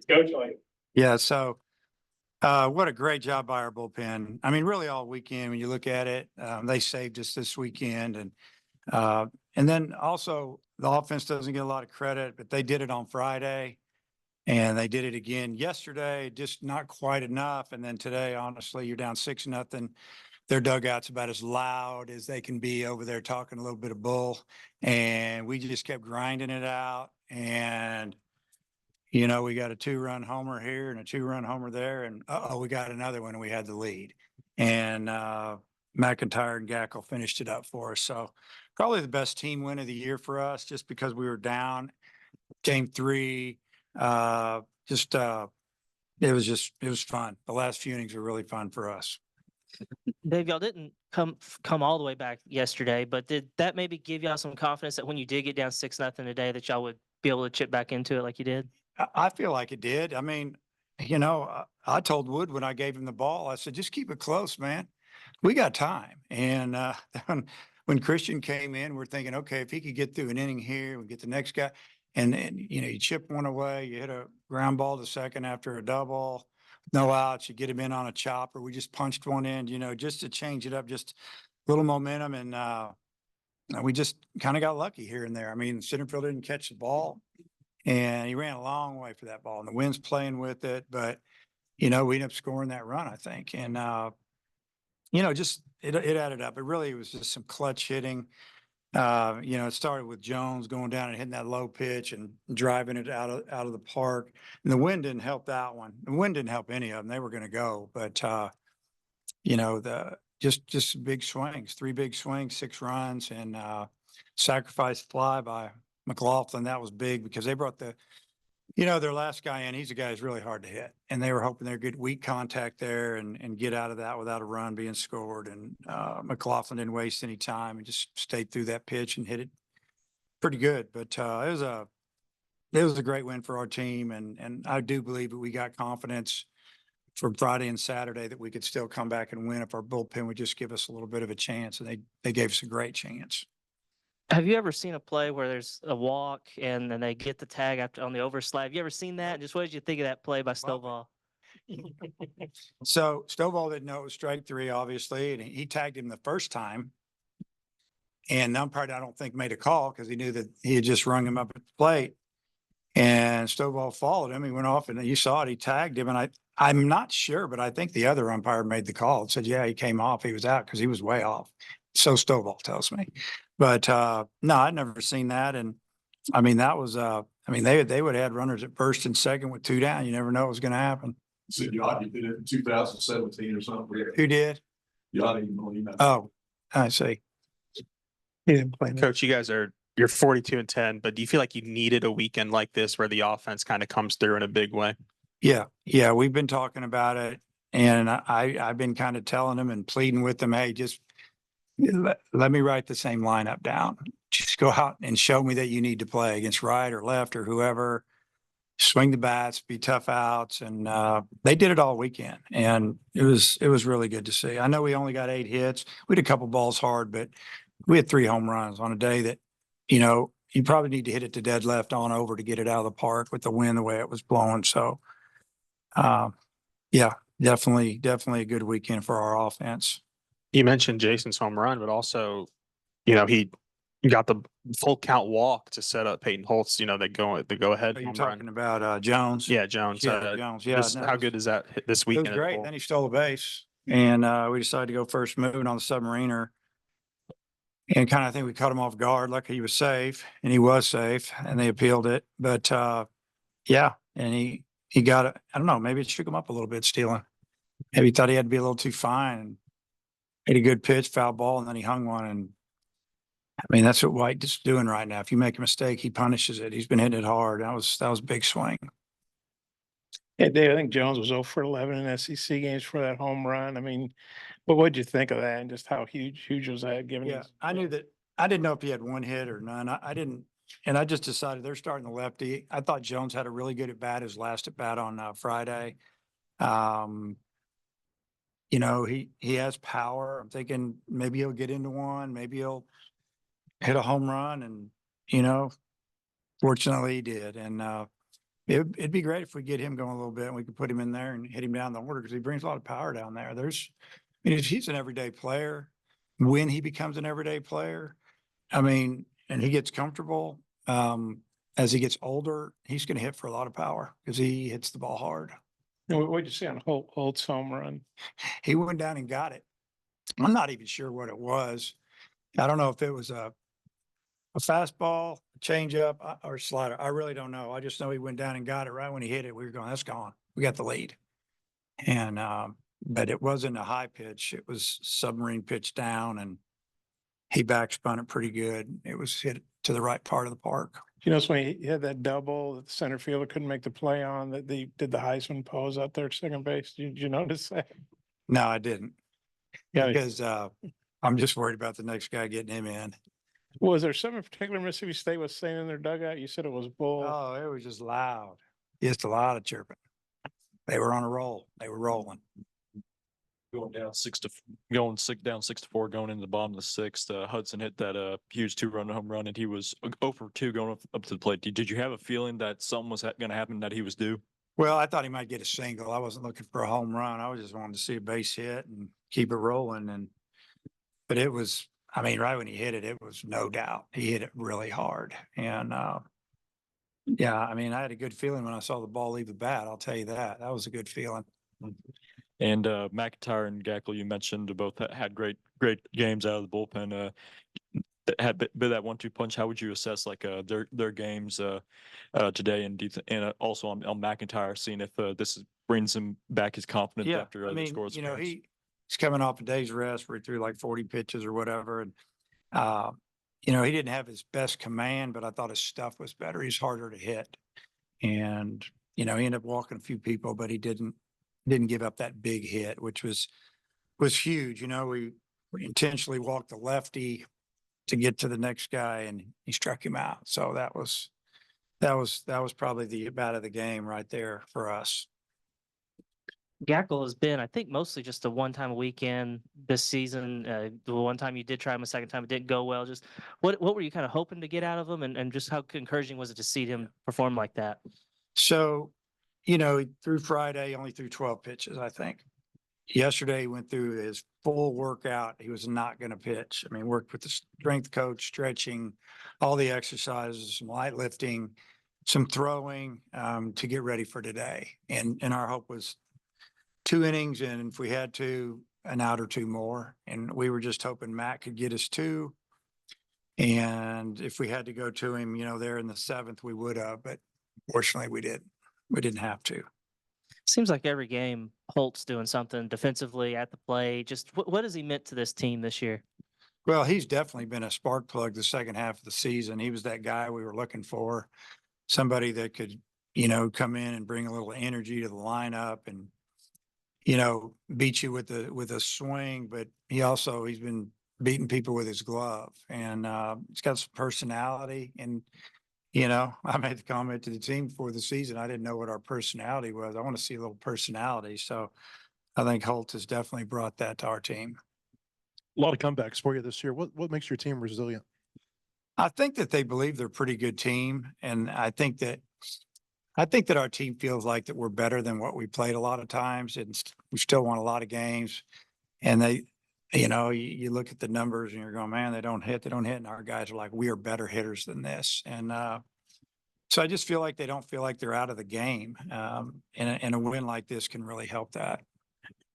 Coach, like, Yeah, so what a great job by our bullpen. I mean, really all weekend when you look at it, they saved us this weekend, and then also the offense doesn't get a lot of credit, but they did it on Friday, and they did it again yesterday, just not quite enough. And then today, honestly, you're down 6-0. Their dugout's about as loud as they can be over there talking a little bit of bull, and we just kept grinding it out. And we got a 2-run homer here and a 2-run homer there, and we got another one, and we had the lead. And McIntyre and Gackle finished it up for us. So probably the best team win of the year for us, just because we were down game 3. It was fun. The last few innings were really fun for us. Dave, y'all didn't come all the way back yesterday, but did that maybe give y'all some confidence that when you did get down 6-0 today, that y'all would be able to chip back into it like you did? I feel like it did. I mean, I told Wood when I gave him the ball, I said, just keep it close, man. We got time. And when Christian came in, we're thinking, okay, if he could get through an inning here, we get the next guy. And you chip one away, you hit a ground ball to second after a double, no outs, you get him in on a chopper. We just punched one in, just to change it up, just a little momentum. And we just kind of got lucky here and there. I mean, the center fielder didn't catch the ball, and he ran a long way for that ball, and the wind's playing with it. But, we ended up scoring that run, I think. And, just it added up. It really was just some clutch hitting. It started with Jones going down and hitting that low pitch and driving it out of the park. And the wind didn't help that one. The wind didn't help any of them. They were going to go, but just big swings, 3 big swings, 6 runs, and sacrifice fly by McLaughlin. That was big because they brought their last guy in. He's a guy who's really hard to hit, and they were hoping they'd get weak contact there and get out of that without a run being scored. And McLaughlin didn't waste any time and just stayed through that pitch and hit it pretty good. But it was a great win for our team, and I do believe that we got confidence from Friday and Saturday that we could still come back and win if our bullpen would just give us a little bit of a chance, and they gave us a great chance. Have you ever seen a play where there's a walk and then they get the tag after on the overslide? Have you ever seen that? Just what did you think of that play by Stovall? So Stovall didn't know it was strike 3, obviously, and he tagged him the first time. And the umpire, I don't think, made a call because he knew that he had just rung him up at the plate. And Stovall followed him. He went off, and you saw it. He tagged him, and I'm not sure, but I think the other umpire made the call and said, yeah, he came off. He was out because he was way off. So Stovall tells me. But no, I'd never seen that. And I mean, that was they would have had runners at first and second with 2 down. You never know what was going to happen. so Yachty did it in 2017 or something. Who did? Yachty. Oh, I see. He didn't play. Coach, you're 42-10, but do you feel like you needed a weekend like this where the offense kind of comes through in a big way? Yeah. We've been talking about it, and I've been kind of telling them and pleading with them, hey, just let me write the same lineup down. Just go out and show me that you need to play against right or left or whoever. Swing the bats, be tough outs, and they did it all weekend, and it was really good to see. I know we only got 8 hits. We had a couple balls hard, but we had 3 home runs on a day that, you probably need to hit it to dead left on over to get it out of the park with the wind the way it was blowing. So, yeah, definitely a good weekend for our offense. You mentioned Jason's home run, but also, he got the full count walk to set up Peyton Holt's, the go ahead. You're talking about Jones? Yeah, Jones. Jones. Yeah. How good is that this weekend? It was great. Then he stole a base, and we decided to go first moving on the submariner. And kind of, I think we caught him off guard. Lucky he was safe, and he was safe, and they appealed it. But yeah, and he got it. I don't know. Maybe it shook him up a little bit stealing. Maybe he thought he had to be a little too fine. And hit a good pitch, foul ball, and then he hung one. And I mean, that's what White is doing right now. If you make a mistake, he punishes it. He's been hitting it hard. That was a big swing. Yeah, Dave, I think Jones was 0 for 11 in SEC games for that home run. I mean, but what'd you think of that, and just how huge was that? Yeah, I knew that. I didn't know if he had 1 hit or none. I didn't, and I just decided they're starting the lefty. I thought Jones had a really good at bat, his last at bat on Friday. He has power. I'm thinking maybe he'll get into one, maybe he'll hit a home run, and fortunately he did. And It'd be great if we get him going a little bit and we could put him in there and hit him down the order because he brings a lot of power down there. I mean, he's an everyday player. When he becomes an everyday player, I mean, and he gets comfortable, as he gets older, he's going to hit for a lot of power because he hits the ball hard. And what'd you see on Holt's home run? He went down and got it. I'm not even sure what it was. I don't know if it was a fastball, a changeup, or slider. I really don't know. I just know he went down and got it right when he hit it. We were going, that's gone. We got the lead. And, but it wasn't a high pitch. It was submarine pitch down and he backspun it pretty good. It was hit to the right part of the park. You know, so when he had that double that the center fielder couldn't make the play on, that they did the Heisman pose out there at second base. Did you notice that? No, I didn't. Yeah. Because, I'm just worried about the next guy getting him in. Was there something in particular Mississippi State was saying in their dugout? You said it was bull. Oh, it was just loud. Just a lot of chirping. They were on a roll. They were rolling. Down 6-4 going into the bottom of the sixth. Hudson hit that huge 2-run home run, and he was 0 for 2 going up to the plate. Did you have a feeling that something was going to happen, that he was due? Well, I thought he might get a single. I wasn't looking for a home run. I was just wanting to see a base hit and keep it rolling. But it was, I mean, right when he hit it, it was no doubt. He hit it really hard. And yeah, I mean, I had a good feeling when I saw the ball leave the bat. I'll tell you that. That was a good feeling. And McIntyre and Gackle, you mentioned, both had great games out of the bullpen. Had bit that 1-2 punch. How would you assess like their games today? And and also on McIntyre, seeing if this brings him back his confidence after I the mean, scores. you know, he's coming off a day's rest where he threw like 40 pitches or whatever. And, you know, he didn't have his best command, but I thought his stuff was better. He's harder to hit. And, you know, he ended up walking a few people, but he didn't give up that big hit, which was huge. You know, we intentionally walked the lefty to get to the next guy and he struck him out. So that was probably the bat of the game right there for us. Gackle has been, I think, mostly just a one-time a weekend this season. The one time you did try him, a second time it didn't go well. Just what were you kind of hoping to get out of him, and just how encouraging was it to see him perform like that? So, you know, through Friday, only threw 12 pitches, I think. Yesterday, he went through his full workout. He was not going to pitch. I mean, worked with the strength coach, stretching, all the exercises, some light lifting, some throwing to get ready for today. And our hope was 2 innings, and if we had to, an out or 2 more. And we were just hoping Matt could get us 2. And if we had to go to him, you know, there in the 7th, we would have. But fortunately, we didn't. We didn't have to. Seems like every game Holt's doing something defensively at the plate. Just what has he meant to this team this year? Well, he's definitely been a spark plug the second half of the season. He was that guy we were looking for, somebody that could, you know, come in and bring a little energy to the lineup and, you know, beat you with a swing. But he's been beating people with his glove, and he's got some personality. And you know, I made the comment to the team before the season. I didn't know what our personality was. I want to see a little personality. So I think Holt has definitely brought that to our team. A lot of comebacks for you this year. What makes your team resilient? I think that they believe they're a pretty good team. And I think that our team feels like that we're better than what we played a lot of times. And we still won a lot of games. And they, you know, you look at the numbers and you're going, man, they don't hit. And our guys are like, we are better hitters than this. And so I just feel like they don't feel like they're out of the game. And a win like this can really help that.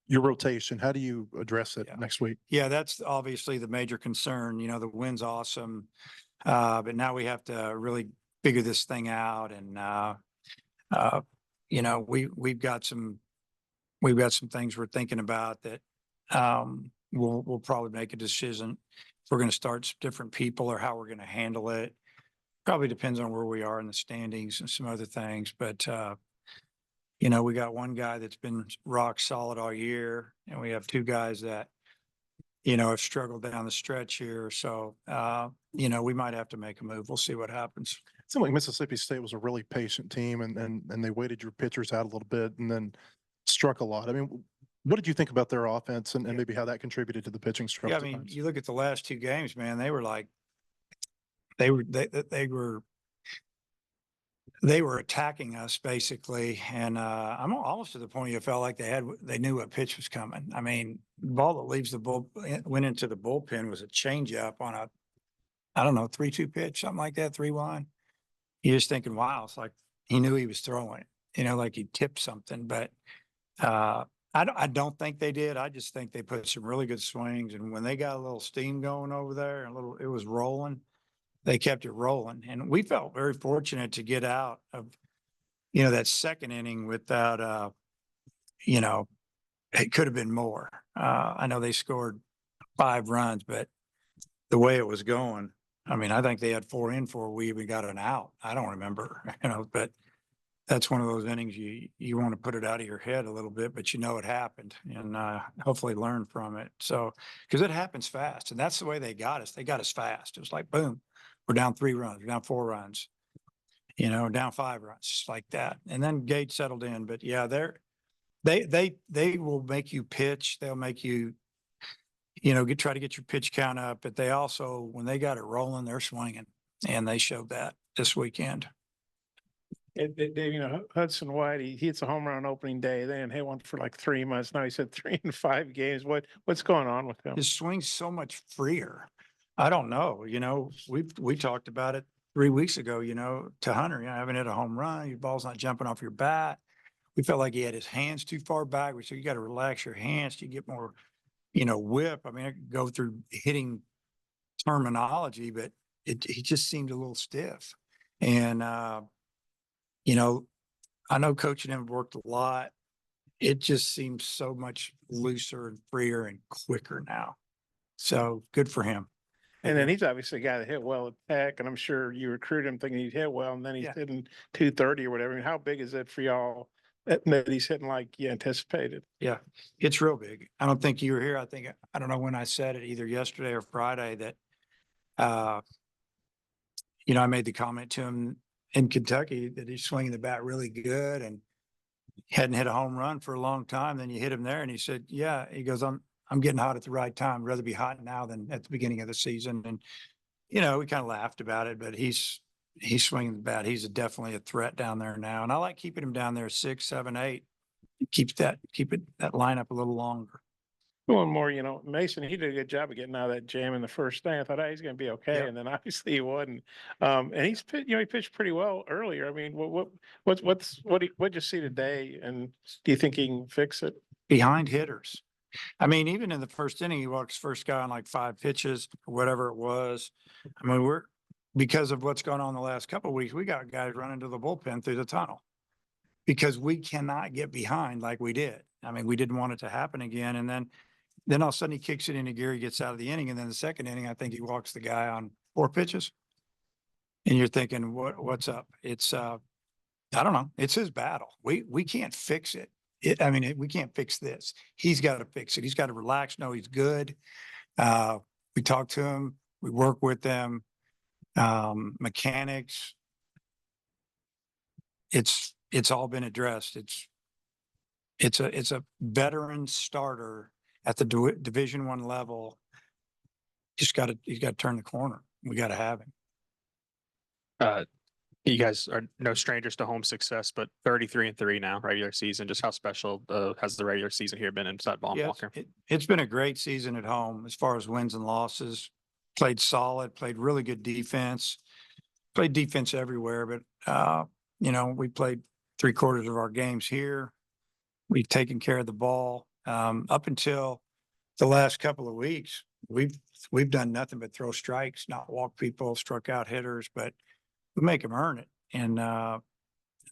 Your rotation, how do you address it Yeah. next week? Yeah, that's obviously the major concern. You know, the win's awesome. But now we have to really figure this thing out. And, you know, we've got some things we're thinking about that, we'll probably make a decision if we're going to start some different people or how we're going to handle it. Probably depends on where we are in the standings and some other things. But, you know, we got one guy that's been rock solid all year, and we have 2 guys that, you know, have struggled down the stretch here. So, you know, we might have to make a move. We'll see what happens. It seemed like Mississippi State was a really patient team, and they waited your pitchers out a little bit and then struck a lot. I mean, what did you think about their offense and maybe how that contributed to the pitching struggle? Yeah, I mean, you look at the last 2 games, man, they were like, they were they were attacking us basically. And, I'm almost to the point you felt like they knew what pitch was coming. I mean, the ball that leaves went into the bullpen was a changeup on I don't know, 3-2 pitch, something like that, 3-1. You're just thinking, wow, it's like he knew he was throwing it, like he tipped something. But I don't think they did. I just think they put some really good swings. And when they got a little steam going over there, it was rolling, they kept it rolling. And we felt very fortunate to get out of, that second inning without, it could have been more. I know they scored 5 runs, but the way it was going, I mean, I think they had 4 in before we even got an out. I don't remember, but that's one of those innings you want to put it out of your head a little bit, but it happened and hopefully learn from it. So, because it happens fast, and that's the way they got us. They got us fast. It was like, boom, we're down 3 runs, we're down 4 runs, down 5 runs, just like that. And then Gage settled in, but yeah, they will make you pitch. They'll make you, try to get your pitch count up, but they also, when they got it rolling, they're swinging, and they showed that this weekend. Dave, Hudson White, he hits a home run on opening day, then hit one for like 3 months. Now he's had 3 in 5 games. What's going on with him? His swing's so much freer. I don't know, we talked about it 3 weeks ago, to Hunter, I haven't hit a home run, your ball's not jumping off your bat. We felt like he had his hands too far back. So you got to relax your hands to get more, whip. I mean, I could go through hitting terminology, but he just seemed a little stiff. And, I know coaching him worked a lot. It just seems so much looser and freer and quicker now. So good for him. And then he's obviously a guy that hit well at Tech, and I'm sure you recruited him thinking he'd hit well, and then he's Yeah. hitting 230 or whatever. I mean, how big is it for y'all that he's hitting like you anticipated? Yeah, it's real big. I don't think you were here. I don't know when I said it, either yesterday or Friday, that, I made the comment to him in Kentucky that he's swinging the bat really good and hadn't hit a home run for a long time. Then you hit him there, and he said, yeah, he goes, I'm getting hot at the right time. I'd rather be hot now than at the beginning of the season. And, we kind of laughed about it, but he's swinging the bat. He's definitely a threat down there now. And I like keeping him down there 6, 7, 8. Keep that lineup a little longer. One more, Mason, he did a good job of getting out of that jam in the first thing. I thought, he's going to be okay. Yep. And then obviously he wasn't. And he pitched pretty well earlier. I mean, what'd you see today? And do you think he can fix it? Behind hitters. I mean, even in the first inning, he walks first guy on like 5 pitches, or whatever it was. I mean, because of what's going on the last couple of weeks, we got guys running to the bullpen through the tunnel because we cannot get behind like we did. I mean, we didn't want it to happen again. And then all of a sudden he kicks it into gear, he gets out of the inning. And then the second inning, I think he walks the guy on 4 pitches. And you're thinking, what's up? It's, I don't know. It's his battle. We can't fix it. We can't fix this. He's got to fix it. He's got to relax. Know he's good. We talk to him. We work with them. Mechanics. It's all been addressed. It's a veteran starter at the Division I level. He's got to turn the corner. We got to have him. You guys are no strangers to home success, but 33-3 now, regular season. Just how special has the regular season here been inside Baum-Walker? It's been a great season at home as far as wins and losses. Played solid, played really good defense, played defense everywhere. But, we played 3/4 of our games here. We've taken care of the ball. Up until the last couple of weeks, we've done nothing but throw strikes, not walk people, struck out hitters, but we make them earn it. And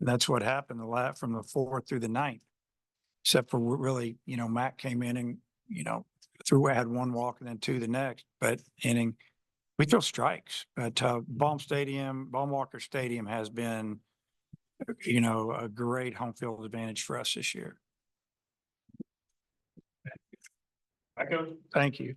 that's what happened from the 4th through the 9th, except for really, Matt came in and, had 1 walk and then 2 the next, but inning, we throw strikes. But Baum-Walker Stadium has been, a great home field advantage for us this year. Thank you.